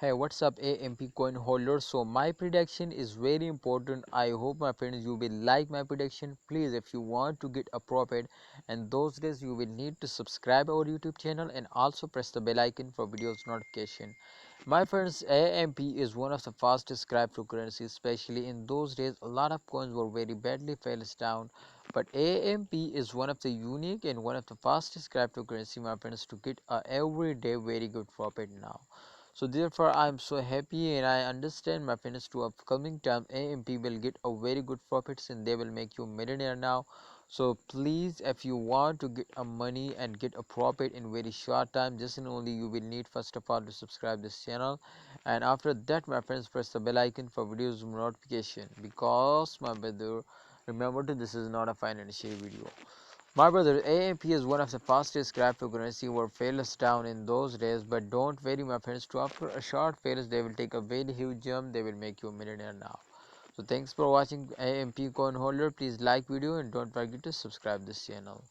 Hey, what's up AMP coin holders? So my prediction is very important. I hope my friends you will like my prediction. Please, if you want to get a profit and those days, you will need to subscribe our YouTube channel and also press the bell icon for videos notification. My friends, AMP is one of the fastest cryptocurrencies, especially in those days a lot of coins were very badly falls down, but AMP is one of the unique and one of the fastest cryptocurrency, my friends, to get a everyday very good profit now. So therefore I am so happy and I understand my friends to upcoming time AMP will get a very good profits and they will make you millionaire now. So please, if you want to get a money and get a profit in very short time, just and only you will need first of all to subscribe this channel, and after that my friends press the bell icon for videos notification, because my brother, remember to this is not a financial video. My brother, AMP is one of the fastest cryptocurrency were fails down in those days, but don't worry my friends, to after a short fails they will take a very huge jump, they will make you a millionaire now. So thanks for watching AMP coin holder. Please like video and don't forget to subscribe this channel.